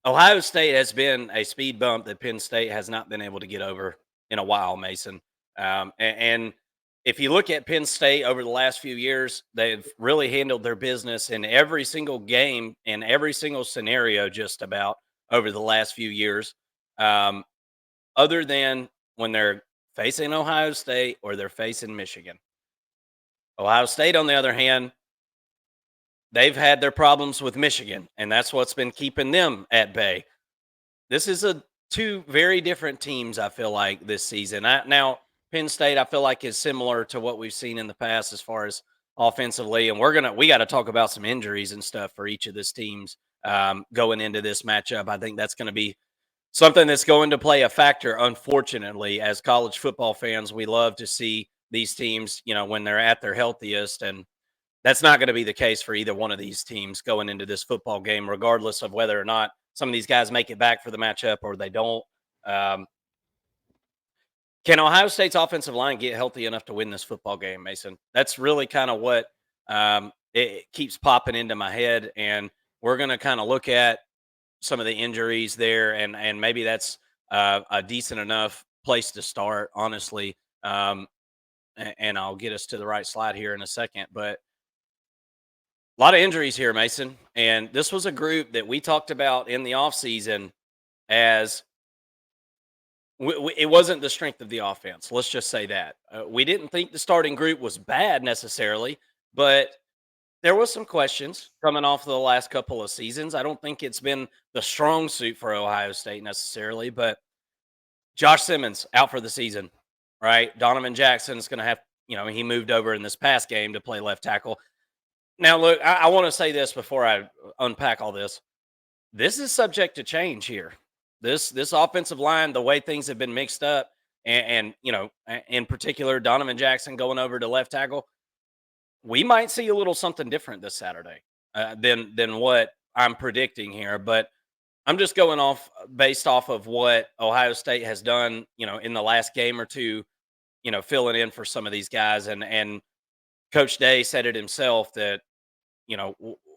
Ohio State has been a speed bump that Penn State has not been able to get over in a while, Mason. And if you look at Penn State over the last few years, they've really handled their business in every single game, in every single scenario, just about over the last few years. Um, Other than when they're facing Ohio State or they're facing Michigan. Ohio State, on the other hand, they've had their problems with Michigan, and that's what's been keeping them at bay. This is a two very different teams, I feel like, this season. Now, Penn State, I feel like, is similar to what we've seen in the past as far as offensively, and we got to talk about some injuries and stuff for each of these teams going into this matchup. I think that's going to be something that's going to play a factor. Unfortunately, as college football fans, we love to see these teams, when they're at their healthiest, and that's not going to be the case for either one of these teams going into this football game, regardless of whether or not some of these guys make it back for the matchup or they don't. Um, can Ohio State's offensive line get healthy enough to win this football game, Mason? That's really kind of what it keeps popping into my head. And we're going to kind of look at some of the injuries there, and maybe that's a decent enough place to start, honestly. And I'll get us to the right slide here in a second. But a lot of injuries here, Mason. And this was a group that we talked about in the offseason as it wasn't the strength of the offense. Let's just say that. We didn't think the starting group was bad necessarily, but there was some questions coming off the last couple of seasons. I don't think it's been the strong suit for Ohio State necessarily, but Josh Simmons out for the season, right? Donovan Jackson is going to have, he moved over in this past game to play left tackle. Now, look, I want to say this before I unpack all this. This is subject to change here. This offensive line, the way things have been mixed up, and in particular, Donovan Jackson going over to left tackle, we might see a little something different this Saturday than what I'm predicting here. But I'm just going off based off of what Ohio State has done, in the last game or two, filling in for some of these guys, and Coach Day said it himself that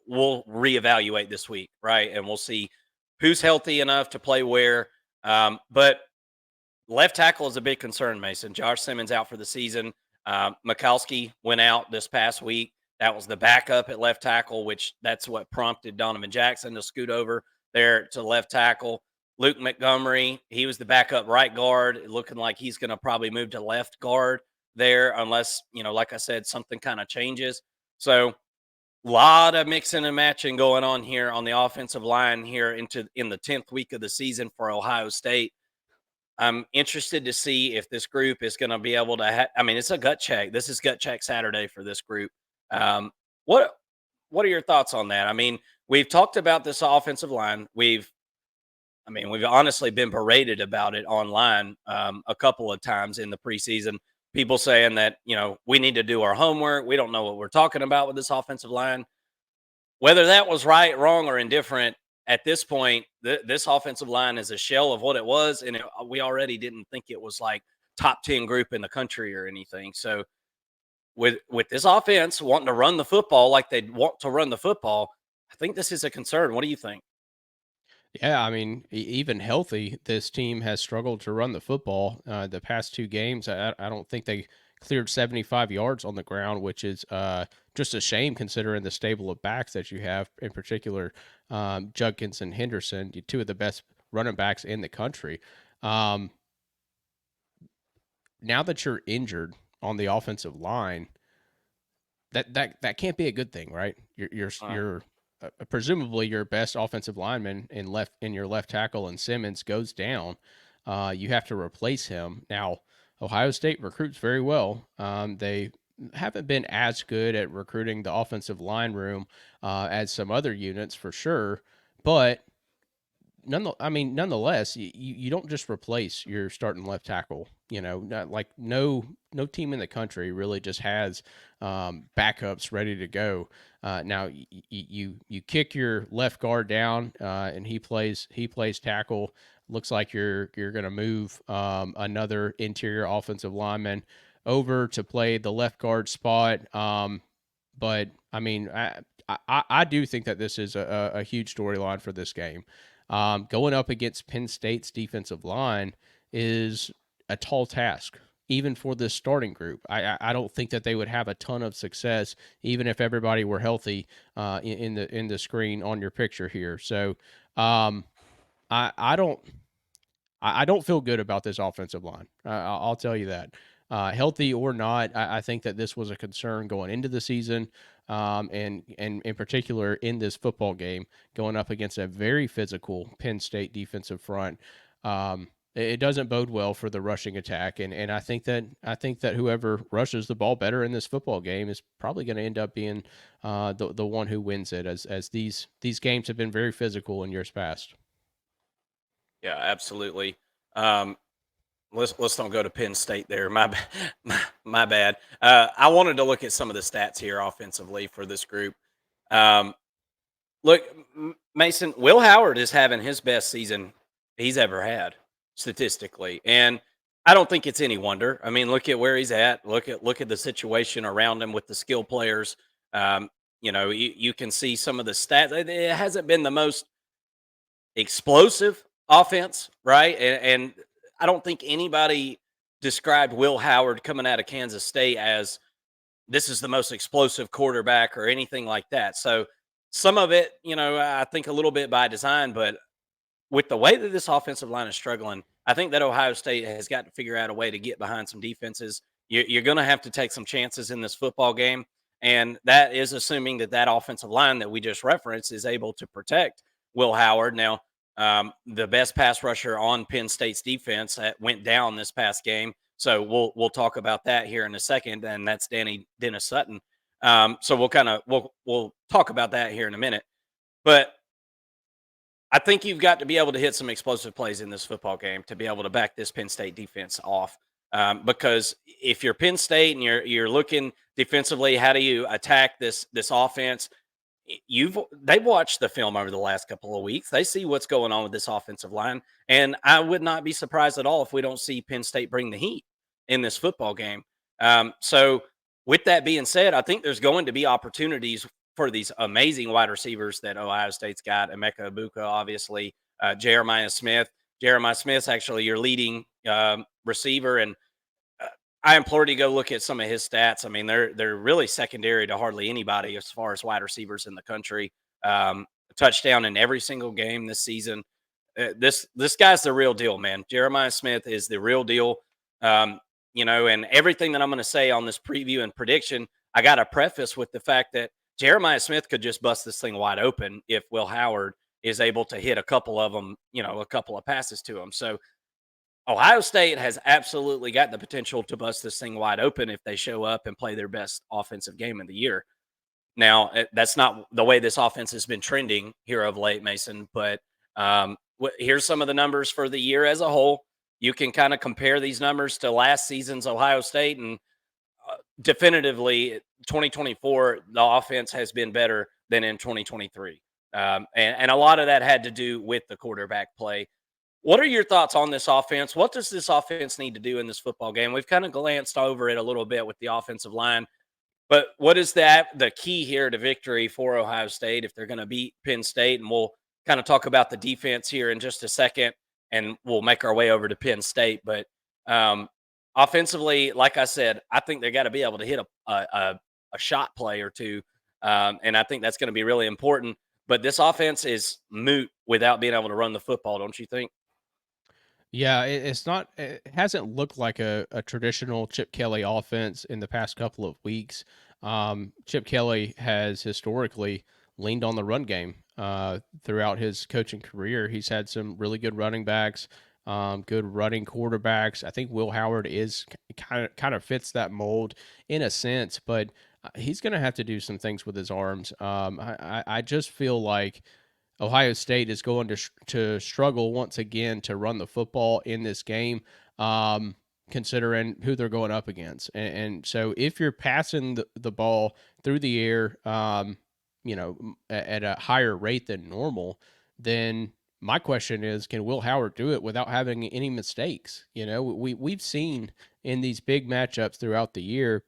we'll reevaluate this week, right? And we'll see who's healthy enough to play where. But left tackle is a big concern, Mason. Josh Simmons out for the season. Mikowski went out this past week. That was the backup at left tackle, which that's what prompted Donovan Jackson to scoot over there to left tackle. Luke Montgomery, he was the backup right guard, looking like he's going to probably move to left guard there unless, like I said, something kind of changes. So lot of mixing and matching going on here on the offensive line here in the 10th week of the season for Ohio State. I'm interested to see if this group is going to be able to it's a gut check. This is gut check Saturday for this group. Um, what what are your thoughts on that? I mean, we've talked about this offensive line. We've honestly been berated about it online a couple of times in the preseason. People saying that, we need to do our homework. We don't know what we're talking about with this offensive line. Whether that was right, wrong, or indifferent, at this point, this offensive line is a shell of what it was. And we already didn't think it was like top 10 group in the country or anything. So with this offense wanting to run the football like they want to run the football, I think this is a concern. What do you think? Yeah, I mean, even healthy, this team has struggled to run the football. The past two games, I don't think they cleared 75 yards on the ground, which is just a shame considering the stable of backs that you have, in particular, Judkins and Henderson, two of the best running backs in the country. Um, Now that you're injured on the offensive line, that can't be a good thing, right? You're presumably your best offensive lineman in your left tackle and Simmons goes down. You have to replace him. Now, Ohio State recruits very well. They haven't been as good at recruiting the offensive line room as some other units for sure, but nonetheless, you don't just replace your starting left tackle. Not like no team in the country really just has backups ready to go. Now you kick your left guard down, and he plays tackle. Looks like you're going to move another interior offensive lineman over to play the left guard spot. But I do think that this is a huge storyline for this game. Going up against Penn State's defensive line is a tall task, even for this starting group. I don't think that they would have a ton of success, even if everybody were healthy in the screen on your picture here. So um, I don't I don't feel good about this offensive line. I'll tell you that. Healthy or not, I think that this was a concern going into the season, and in particular in this football game, going up against a very physical Penn State defensive front. It doesn't bode well for the rushing attack, and I think that whoever rushes the ball better in this football game is probably going to end up being the one who wins it, as these games have been very physical in years past. Yeah, absolutely. Um, let's don't go to Penn State there. My bad. I wanted to look at some of the stats here offensively for this group. Um, look, Mason, Will Howard is having his best season he's ever had statistically, and I don't think it's any wonder. I mean, look at where he's at. Look at the situation around him with the skill players. Um, you can see some of the stats. It hasn't been the most explosive offense, right? And I don't think anybody described Will Howard coming out of Kansas State as this is the most explosive quarterback or anything like that. So some of it, I think a little bit by design, but with the way that this offensive line is struggling, I think that Ohio State has got to figure out a way to get behind some defenses. You're going to have to take some chances in this football game. And that is assuming that offensive line that we just referenced is able to protect Will Howard. Now, the best pass rusher on Penn State's defense went down this past game. So we'll talk about that here in a second, and that's Dennis Sutton. So we'll talk about that here in a minute. But I think you've got to be able to hit some explosive plays in this football game to be able to back this Penn State defense off. Because if you're Penn State and you're looking defensively, how do you attack this offense? They've watched the film over the last couple of weeks. They see what's going on with this offensive line, and I would not be surprised at all if we don't see Penn State bring the heat in this football game. So, with that being said, I think there's going to be opportunities for these amazing wide receivers that Ohio State's got. Emeka Ibuka, obviously, Jeremiah Smith. Jeremiah Smith's actually your leading receiver, and I implore you to go look at some of his stats. I mean, they're really secondary to hardly anybody as far as wide receivers in the country. A touchdown in every single game this season. This guy's the real deal, man. Jeremiah Smith is the real deal. And everything that I'm going to say on this preview and prediction, I got to preface with the fact that Jeremiah Smith could just bust this thing wide open if Will Howard is able to hit a couple of them, a couple of passes to him. So Ohio State has absolutely got the potential to bust this thing wide open if they show up and play their best offensive game of the year. Now, that's not the way this offense has been trending here of late, Mason, but here's some of the numbers for the year as a whole. You can kind of compare these numbers to last season's Ohio State, and definitively 2024, the offense has been better than in 2023. And a lot of that had to do with the quarterback play. What are your thoughts on this offense? What does this offense need to do in this football game? We've kind of glanced over it a little bit with the offensive line, but what is the key here to victory for Ohio State if they're going to beat Penn State? And we'll kind of talk about the defense here in just a second, and we'll make our way over to Penn State. But offensively, like I said, I think they got to be able to hit a shot play or two, and I think that's going to be really important. But this offense is moot without being able to run the football, don't you think? Yeah, it's not. It hasn't looked like a traditional Chip Kelly offense in the past couple of weeks. Chip Kelly has historically leaned on the run game throughout his coaching career. He's had some really good running backs, good running quarterbacks. I think Will Howard is kind of fits that mold in a sense, but he's going to have to do some things with his arms. I just feel like Ohio State is going to struggle once again to run the football in this game, considering who they're going up against. And so if you're passing the ball through the air, at a higher rate than normal, then my question is, can Will Howard do it without having any mistakes? We've seen in these big matchups throughout the year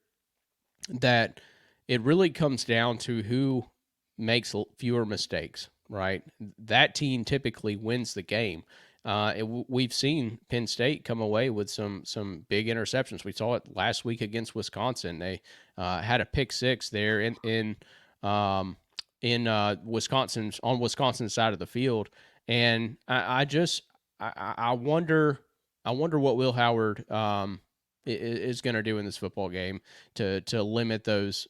that it really comes down to who makes fewer mistakes. right? That team typically wins the game. We've seen Penn State come away with some big interceptions. We saw it last week against Wisconsin. They had a pick six there um, in Wisconsin's on Wisconsin's side of the field, and I wonder what Will Howard is going to do in this football game to limit those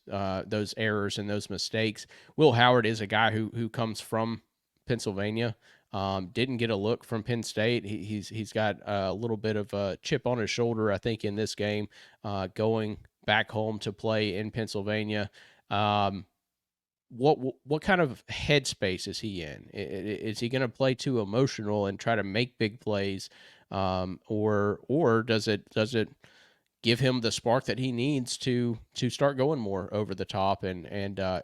errors and those mistakes. Will Howard is a guy who comes from Pennsylvania. Didn't get a look from Penn State. He's got a little bit of a chip on his shoulder, I think, in this game, going back home to play in Pennsylvania. What kind of headspace is he in? Is he going to play too emotional and try to make big plays, or does it give him the spark that he needs to start going more over the top and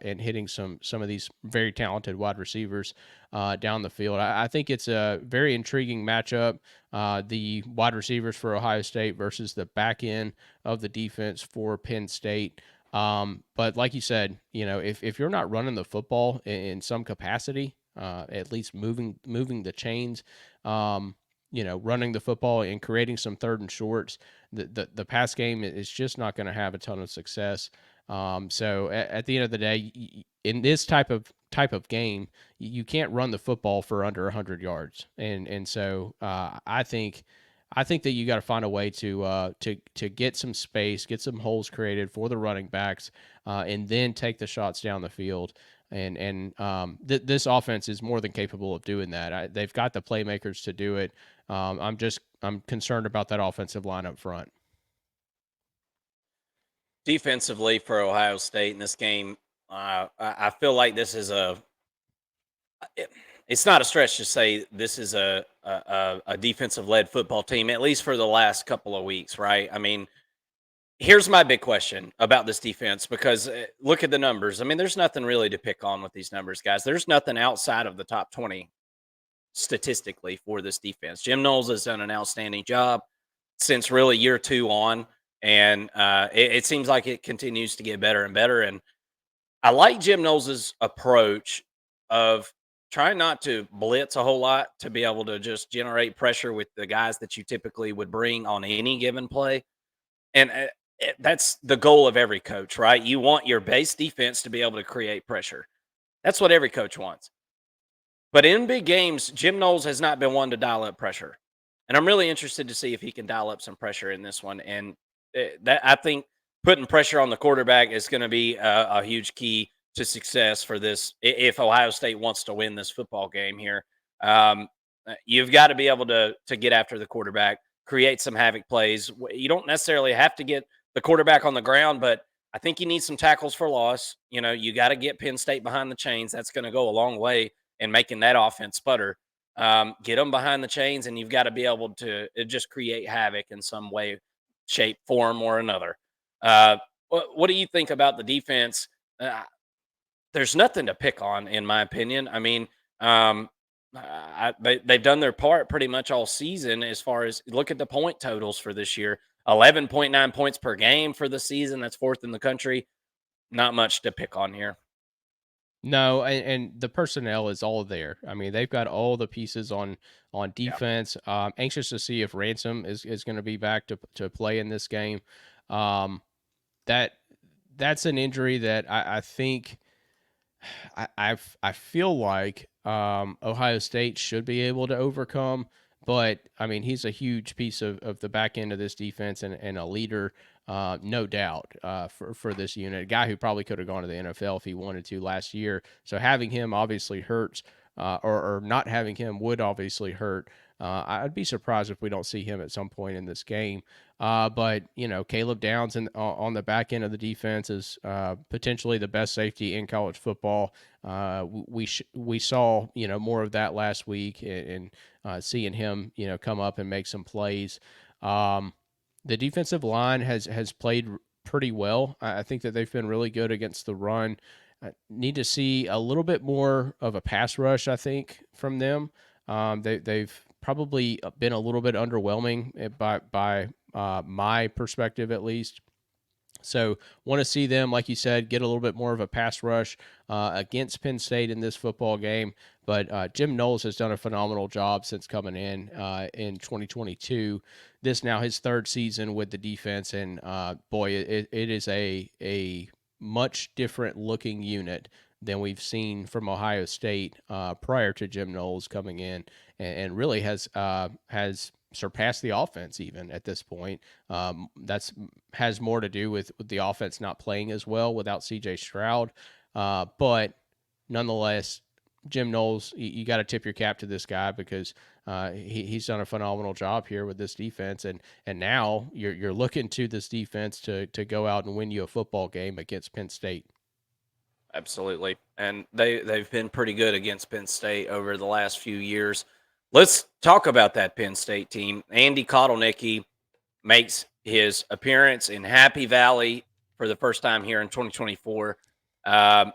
hitting some of these very talented wide receivers down the field. I think it's a very intriguing matchup. The wide receivers for Ohio State versus the back end of the defense for Penn State. But like you said, if you're not running the football in some capacity, at least moving the chains, running the football and creating some third and shorts, the pass game is just not going to have a ton of success. So at the end of the day, in this type of game, you can't run the football for under 100 yards, and so I think that you got to find a way to get some space, get some holes created for the running backs, and then take the shots down the field. This offense is more than capable of doing that. They've got the playmakers to do it. I'm concerned about that offensive line up front. Defensively for Ohio State in this game, I feel like this is it's not a stretch to say this is a defensive led football team, at least for the last couple of weeks, right? I mean, here's my big question about this defense because look at the numbers. I mean, there's nothing really to pick on with these numbers, guys. There's nothing outside of the top 20 statistically for this defense. Jim Knowles has done an outstanding job since really year two on, and it seems like it continues to get better and better. And I like Jim Knowles' approach of trying not to blitz a whole lot to be able to just generate pressure with the guys that you typically would bring on any given play. And that's the goal of every coach, right? You want your base defense to be able to create pressure. That's what every coach wants. But in big games, Jim Knowles has not been one to dial up pressure. And I'm really interested to see if he can dial up some pressure in this one. And that I think putting pressure on the quarterback is going to be a huge key to success for this. If Ohio State wants to win this football game here, you've got to be able to get after the quarterback, create some havoc plays. You don't necessarily have to get the quarterback on the ground, but I think you need some tackles for loss. You got to get Penn State behind the chains. That's going to go a long way in making that offense sputter. Get them behind the chains, and you've got to be able to just create havoc in some way, shape, form, or another. What do you think about the defense? There's nothing to pick on, in my opinion. I mean, they've done their part pretty much all season as far as look at the point totals for this year 11.9 points per game for the season. That's fourth in the country. Not much to pick on here. No, and the personnel is all there. I mean, they've got all the pieces on Yeah. defense. Anxious to see if Ransom is going to be back to play in this game. Um, that that's an injury that I think I feel like Ohio State should be able to overcome. But I mean, he's a huge piece of the back end of this defense and a leader, no doubt, for this unit. A guy who probably could have gone to the NFL if he wanted to last year. So having him obviously hurts, or not having him would obviously hurt. I'd be surprised if we don't see him at some point in this game. But Caleb Downs on the back end of the defense is potentially the best safety in college football. We saw more of that last week, and seeing him come up and make some plays. The defensive line has played pretty well. I think that they've been really good against the run. I need to see a little bit more of a pass rush, I think, from them. They've probably been a little bit underwhelming by my perspective, at least. So want to see them, like you said, get a little bit more of a pass rush against Penn State in this football game. But Jim Knowles has done a phenomenal job since coming in 2022. This now his third season with the defense, and boy, it is a much different looking unit than we've seen from Ohio State prior to Jim Knowles coming in, and really has surpassed the offense even at this point. That's has more to do with the offense not playing as well without C.J. Stroud, but nonetheless, Jim Knowles, you got to tip your cap to this guy because he's done a phenomenal job here with this defense, and now you're looking to this defense to go out and win you a football game against Penn State. Absolutely. And they've been pretty good against Penn State over the last few years. Let's talk about that Penn State team. Andy Kotelnicki makes his appearance in Happy Valley for the first time here in 2024. And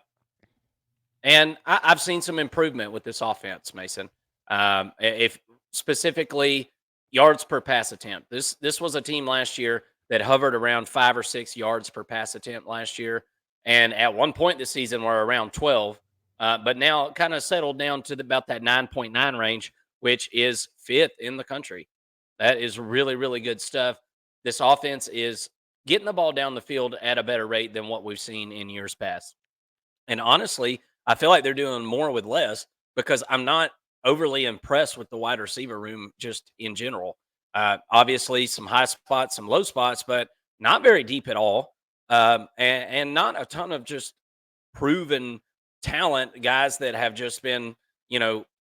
I've seen some improvement with this offense, Mason. If specifically yards per pass attempt, this was a team last year that hovered around 5 or 6 yards per pass attempt last year, and at one point this season were around 12. But now kind of settled down to about that 9.9 range, which is fifth in the country. That is really, really good stuff. This offense is getting the ball down the field at a better rate than what we've seen in years past. And honestly, I feel like they're doing more with less because I'm not overly impressed with the wide receiver room just in general. Obviously, some high spots, some low spots, but not very deep at all. And not a ton of just proven talent, guys that have just been,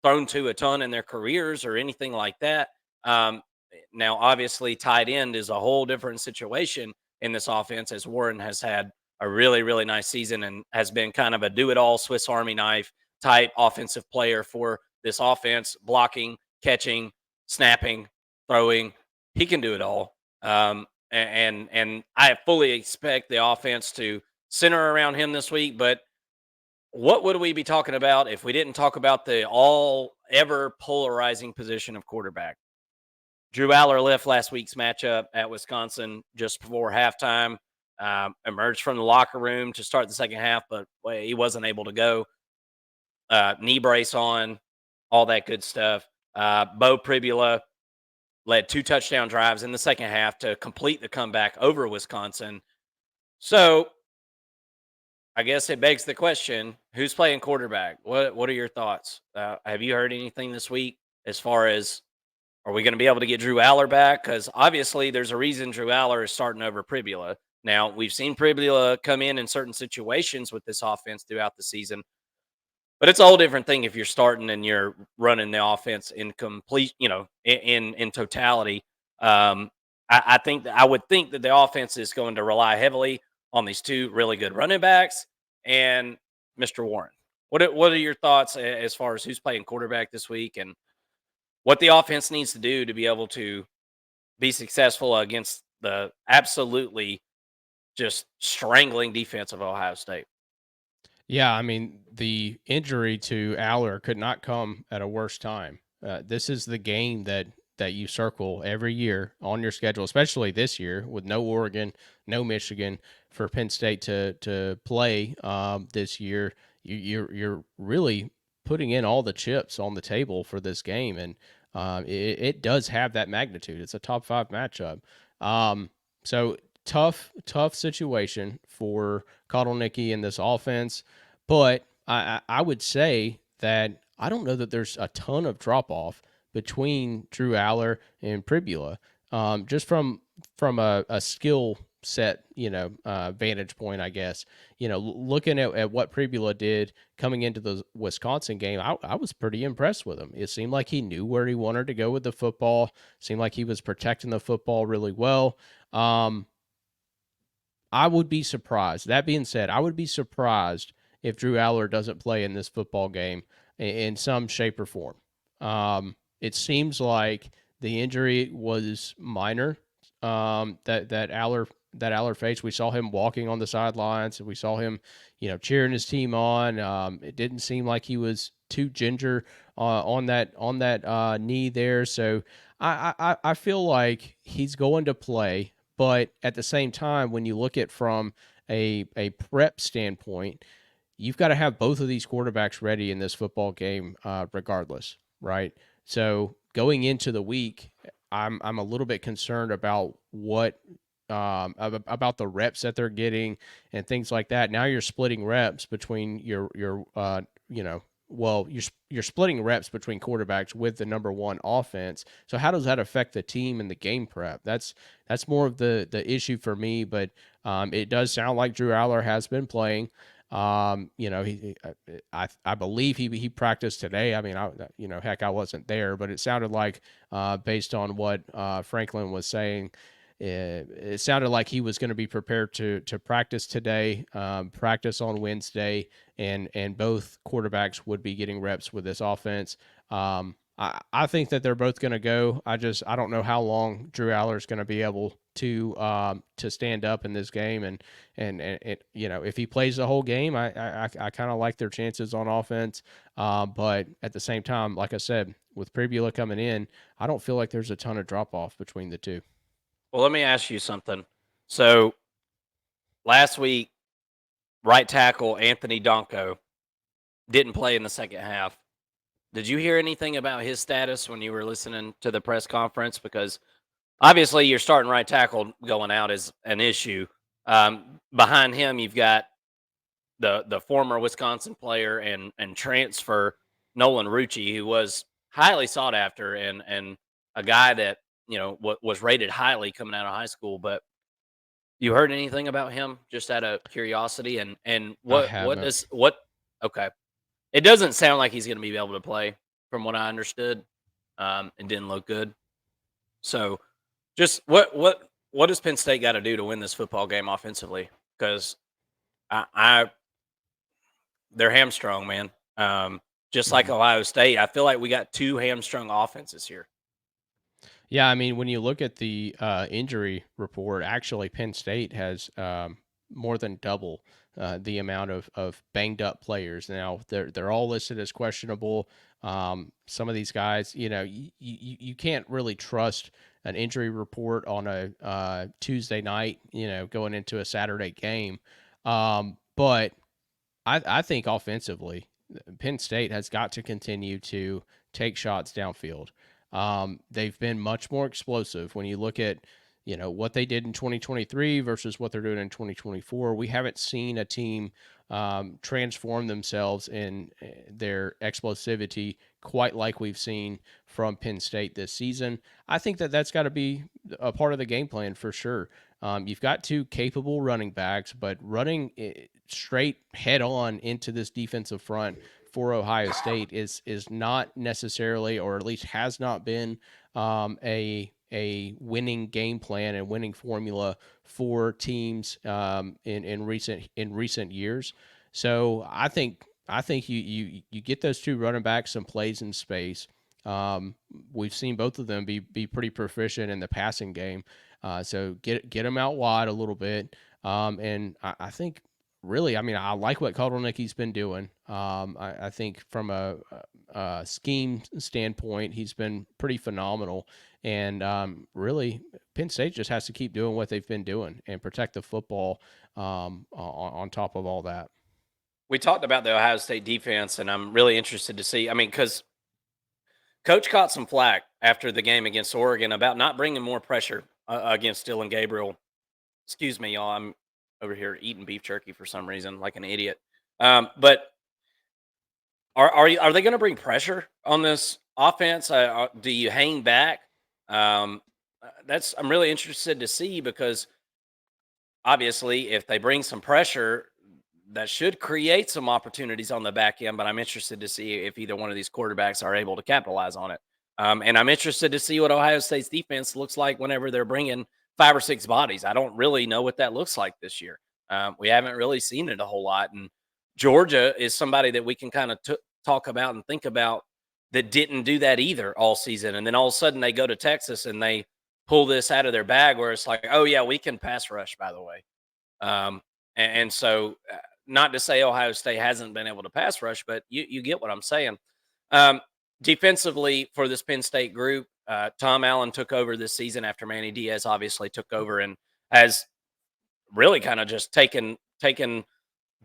thrown to a ton in their careers or anything like that. Now, obviously, tight end is a whole different situation in this offense as Warren has had a really, really nice season and has been kind of a do it all Swiss Army knife type offensive player for this offense, blocking, catching, snapping, throwing. He can do it all. And I fully expect the offense to center around him this week. But what would we be talking about if we didn't talk about the all ever polarizing position of quarterback? Drew Aller left last week's matchup at Wisconsin just before halftime. Emerged from the locker room to start the second half, but he wasn't able to go. Knee brace on, all that good stuff. Bo Pribula led 2 touchdown drives in the second half to complete the comeback over Wisconsin. So I guess it begs the question, who's playing quarterback? What are your thoughts? Have you heard anything this week as far as, are we going to be able to get Drew Aller back? Because obviously there's a reason Drew Aller is starting over Pribula. Now, we've seen Pribula come in certain situations with this offense throughout the season, but it's a whole different thing if you're starting and you're running the offense in complete, in totality. I think that I would think that the offense is going to rely heavily on these 2 really good running backs and Mr. Warren. What are your thoughts as far as who's playing quarterback this week and what the offense needs to do to be able to be successful against the absolutely just strangling defense of Ohio State? Yeah, I mean, the injury to Aller could not come at a worse time. This is the game that you circle every year on your schedule, especially this year with no Oregon, no Michigan for Penn State to play this year. You're really putting in all the chips on the table for this game, and it does have that magnitude. It's a top 5 matchup. So tough situation for Kotelnicki in this offense, but I would say that I don't know that there's a ton of drop off between Drew Aller and Pribula, just from a skill set, vantage point, I guess. Looking at what Pribula did coming into the Wisconsin game, I was pretty impressed with him. It seemed like he knew where he wanted to go with the football. Seemed like he was protecting the football really well. I would be surprised. That being said, I would be surprised if Drew Aller doesn't play in this football game in some shape or form. It seems like the injury was minor. That Aller faced. We saw him walking on the sidelines, and we saw him, cheering his team on. It didn't seem like he was too ginger on that knee there. So I feel like he's going to play, But at the same time, when you look at from a prep standpoint, you've got to have both of these quarterbacks ready in this football game, regardless, right? So going into the week, I'm a little bit concerned about what about the reps that they're getting and things like that. Now you're splitting reps between your you're splitting reps between quarterbacks with the number one offense. So how does that affect the team and the game prep? That's more of the issue for me. But it does sound like Drew Aller has been playing. I believe he practiced today. I mean, heck, I wasn't there, but it sounded like, based on what Franklin was saying, it sounded like he was going to be prepared to practice today, practice on Wednesday, and both quarterbacks would be getting reps with this offense. I think that they're both going to go. I don't know how long Drew Aller is going to be able to stand up in this game, and if he plays the whole game, I kind of like their chances on offense. But at the same time, like I said, with Pribula coming in, I don't feel like there's a ton of drop off between the two. Well, let me ask you something. So last week, right tackle Anthony Donko didn't play in the second half. Did you hear anything about his status when you were listening to the press conference? Because obviously your starting right tackle going out is an issue. Behind him, you've got the former Wisconsin player and transfer Nolan Rucci, who was highly sought after and a guy that was rated highly coming out of high school. But you heard anything about him just out of curiosity? And I what haven't. does what? Okay, it doesn't sound like he's going to be able to play, from what I understood. It didn't look good. So, just what does Penn State got to do to win this football game offensively? Because I they're hamstrung, man. Just like Mhm. Ohio State, I feel like we got two hamstrung offenses here. Yeah, I mean, when you look at the injury report, actually, Penn State has more than double the amount of banged up players. Now they're all listed as questionable. Some of these guys, you can't really trust an injury report on a Tuesday night, going into a Saturday game. But I think offensively, Penn State has got to continue to take shots downfield. They've been much more explosive when you look at what they did in 2023 versus what they're doing in 2024. We haven't seen a team transform themselves in their explosivity quite like we've seen from Penn State this season. I think that that's got to be a part of the game plan for sure. You've got two capable running backs, but running straight head on into this defensive front for Ohio State is not necessarily, or at least has not been, a winning game plan and winning formula for teams in recent years. So I think you get those two running backs some plays in space. We've seen both of them be pretty proficient in the passing game. So get them out wide a little bit. And I think really, I mean, I like what Kotelnicki's been doing. I think from a scheme standpoint, he's been pretty phenomenal. And really, Penn State just has to keep doing what they've been doing and protect the football on top of all that. We talked about the Ohio State defense, and I'm really interested to see. I mean, because Coach caught some flack after the game against Oregon about not bringing more pressure against Dylan Gabriel. Excuse me, y'all. I'm over here eating beef jerky for some reason, like an idiot. But are they going to bring pressure on this offense? Do you hang back? I'm really interested to see, because obviously, if they bring some pressure, that should create some opportunities on the back end. But I'm interested to see if either one of these quarterbacks are able to capitalize on it. And I'm interested to see what Ohio State's defense looks like whenever they're bringing 5 or 6 bodies. I don't really know what that looks like this year. We haven't really seen it a whole lot. And Georgia is somebody that we can kind of talk about and think about that didn't do that either all season. And then all of a sudden they go to Texas and they pull this out of their bag where it's like, oh, yeah, we can pass rush, by the way. And so, not to say Ohio State hasn't been able to pass rush, but you get what I'm saying. Um, Defensively, for this Penn State group, Tom Allen took over this season after Manny Diaz obviously took over, and has really kind of just taken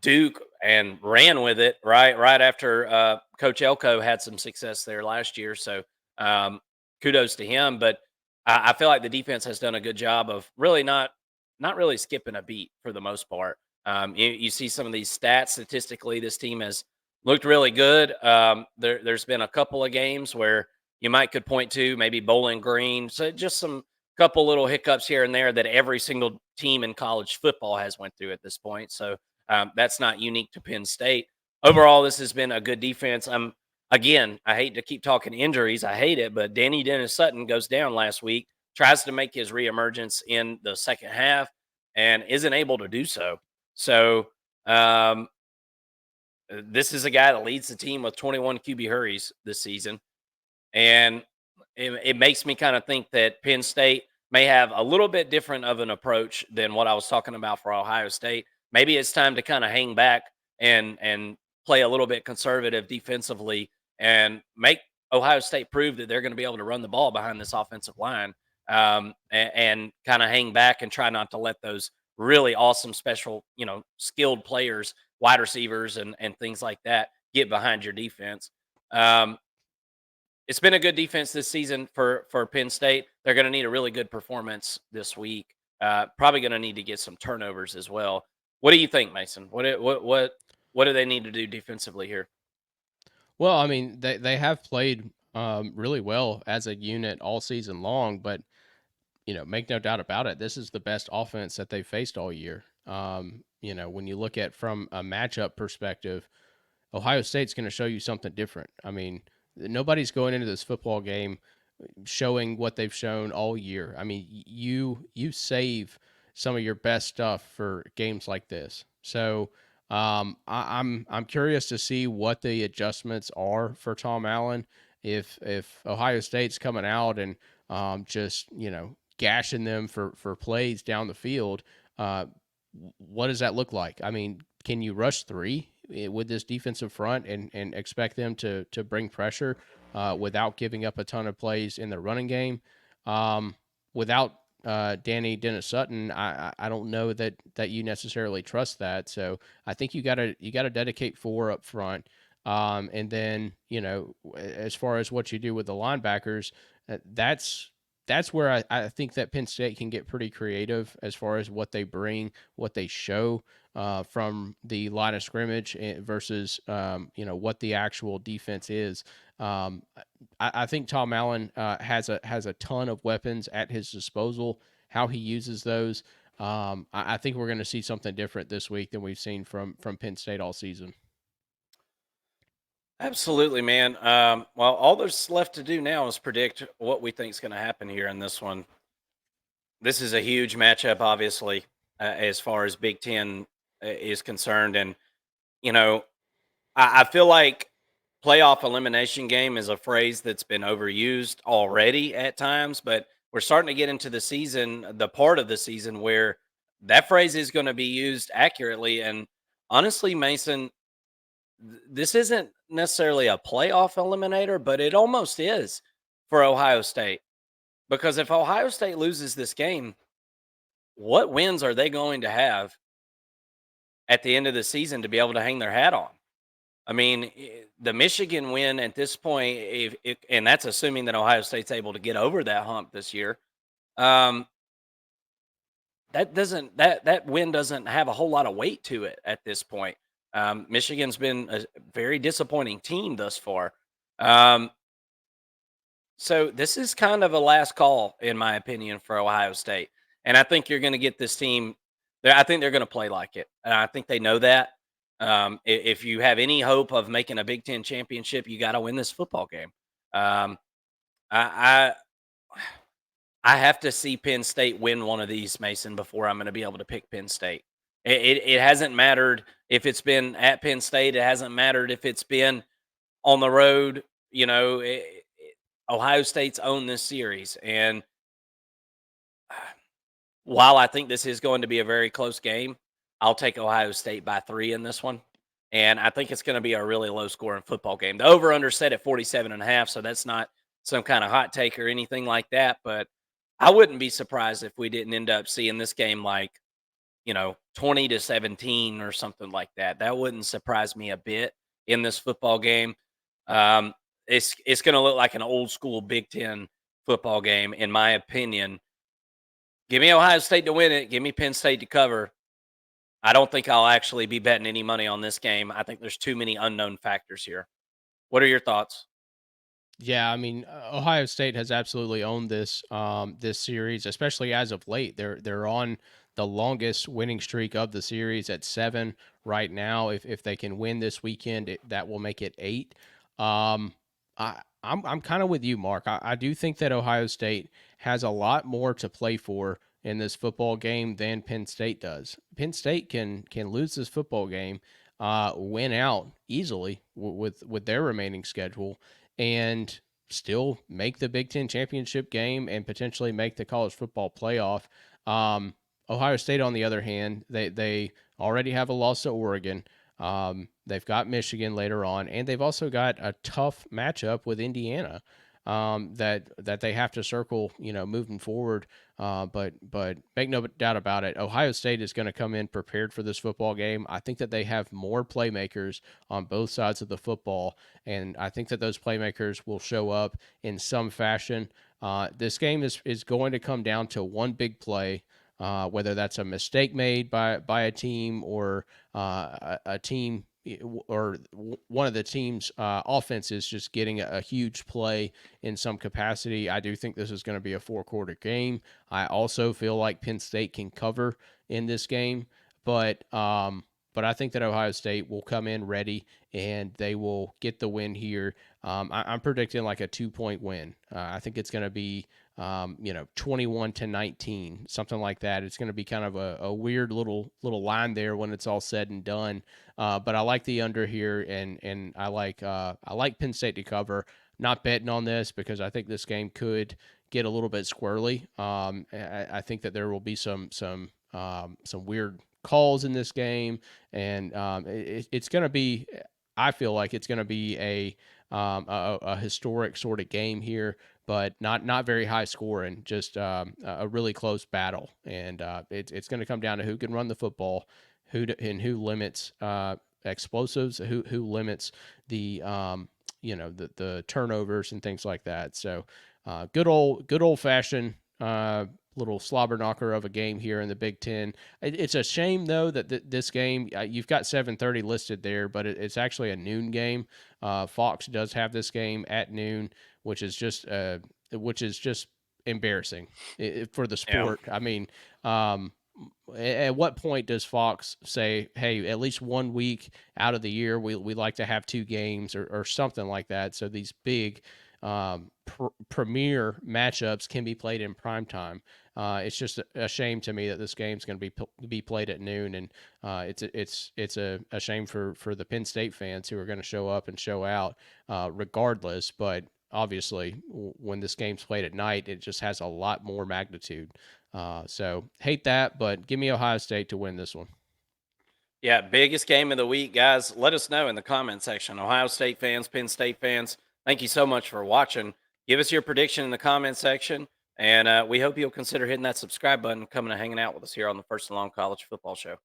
Duke and ran with it right after Coach Elko had some success there last year. So um, kudos to him. But I feel like the defense has done a good job of really not really skipping a beat for the most part. You see some of these stats statistically, this team has looked really good. There's been a couple of games where you might could point to maybe Bowling Green, so just some couple little hiccups here and there that every single team in college football has went through at this point. So that's not unique to Penn State. Overall, this has been a good defense. Again, I hate to keep talking injuries. I hate it, but Danny Dennis Sutton goes down last week, tries to make his reemergence in the second half, and isn't able to do so. So um, this is a guy that leads the team with 21 QB hurries this season. And it makes me kind of think that Penn State may have a little bit different of an approach than what I was talking about for Ohio State. Maybe it's time to kind of hang back and play a little bit conservative defensively and make Ohio State prove that they're going to be able to run the ball behind this offensive line, and kind of hang back and try not to let those really awesome special, skilled players, wide receivers and things like that get behind your defense. Um, it's been a good defense this season for Penn State. They're going to need a really good performance this week. Probably going to need to get some turnovers as well. What do you think, Mason? What do they need to do defensively here? Well, I mean, they have played really well as a unit all season long, but make no doubt about it, this is the best offense that they faced all year. When you look at from a matchup perspective, Ohio State's going to show you something different. I mean, nobody's going into this football game showing what they've shown all year. I mean, you save some of your best stuff for games like this. So I'm curious to see what the adjustments are for Tom Allen. If Ohio State's coming out and just gashing them for plays down the field, what does that look like? I mean, can you rush three with this defensive front and expect them to bring pressure without giving up a ton of plays in the running game? Without Danny Dennis Sutton, I don't know that you necessarily trust that. So I think you gotta dedicate four up front. And then as far as what you do with the linebackers, that's where I think that Penn State can get pretty creative as far as what they bring, what they show from the line of scrimmage versus what the actual defense is. I think Tom Allen has a ton of weapons at his disposal. How he uses those, I think we're going to see something different this week than we've seen from Penn State all season. Absolutely, man. Well, all there's left to do now is predict what we think is going to happen here in this one. This is a huge matchup, obviously, as far as Big Ten is concerned, and you know, I feel like playoff elimination game is a phrase that's been overused already at times, but we're starting to get into the season, the part of the season where that phrase is going to be used accurately. And honestly, Mason, this isn't necessarily a playoff eliminator, but it almost is for Ohio State. Because if Ohio State loses this game, what wins are they going to have at the end of the season to be able to hang their hat on? I mean, the Michigan win at this point, and that's assuming that Ohio State's able to get over that hump this year. Um, that win doesn't have a whole lot of weight to it at this point. Michigan's been a very disappointing team thus far. Um, so this is kind of a last call, in my opinion, for Ohio State. And I think you're going to get this team. I think they're going to play like it, and I think they know that. If you have any hope of making a Big Ten championship, you got to win this football game. Um, I, I have to see Penn State win one of these, Mason, before I'm going to be able to pick Penn State. It hasn't mattered if it's been at Penn State. It hasn't mattered if it's been on the road. Ohio State's owned this series, and while I think this is going to be a very close game, I'll take Ohio State by 3 in this one. And I think it's going to be a really low scoring football game. The over under set at 47.5, so that's not some kind of hot take or anything like that. But I wouldn't be surprised if we didn't end up seeing this game like, 20-17 or something like that. That wouldn't surprise me a bit in this football game. Um, it's going to look like an old school Big Ten football game, in my opinion. Give me Ohio State to win it. Give me Penn State to cover. I don't think I'll actually be betting any money on this game. I think there's too many unknown factors here. What are your thoughts? Yeah, I mean, Ohio State has absolutely owned this series, especially as of late. They're on the longest winning streak of the series at 7 right now. If they can win this weekend, that will make it 8. Um, I'm kind of with you, Mark. I do think that Ohio State has a lot more to play for in this football game than Penn State does. Penn State can lose this football game, win out easily with their remaining schedule, and still make the Big Ten championship game and potentially make the college football playoff. Um, Ohio State, on the other hand, they already have a loss to Oregon. They've got Michigan later on, and they've also got a tough matchup with Indiana, that they have to circle, moving forward. But make no doubt about it, Ohio State is going to come in prepared for this football game. I think that they have more playmakers on both sides of the football, and I think that those playmakers will show up in some fashion. This game is going to come down to one big play. Whether that's a mistake made by a team, or a team, or one of the team's offenses just getting a huge play in some capacity. I do think this is going to be a 4-quarter game. I also feel like Penn State can cover in this game, but I think that Ohio State will come in ready and they will get the win here. I'm predicting like a 2-point win. I think it's going to be 21-19, something like that. It's going to be kind of a weird little line there when it's all said and done. But I like the under here, and I like Penn State to cover. Not betting on this because I think this game could get a little bit squirrely. I think that there will be some weird calls in this game, and it's going to be. I feel like it's going to be a historic sort of game here, but not very high scoring, just a really close battle. And it's going to come down to who can run the football, who limits explosives, who limits the the turnovers and things like that. So good old fashioned little slobber knocker of a game here in the Big Ten. It's a shame though that this game, you've got 7:30 listed there, but it's actually a noon game. Fox does have this game at noon, which is just embarrassing for the Yeah. sport. I mean, at what point does Fox say, hey, at least 1 week out of the year, we like to have 2 games or something like that? So these big premier matchups can be played in prime time. It's just a shame to me that this game's going to be played at noon, and it's a shame for the Penn State fans who are going to show up and show out regardless. But obviously, when this game's played at night, it just has a lot more magnitude. So hate that, but give me Ohio State to win this one. Yeah, biggest game of the week, guys. Let us know in the comment section. Ohio State fans, Penn State fans, thank you so much for watching. Give us your prediction in the comment section, and we hope you'll consider hitting that subscribe button, coming and hanging out with us here on the First and Long College Football Show.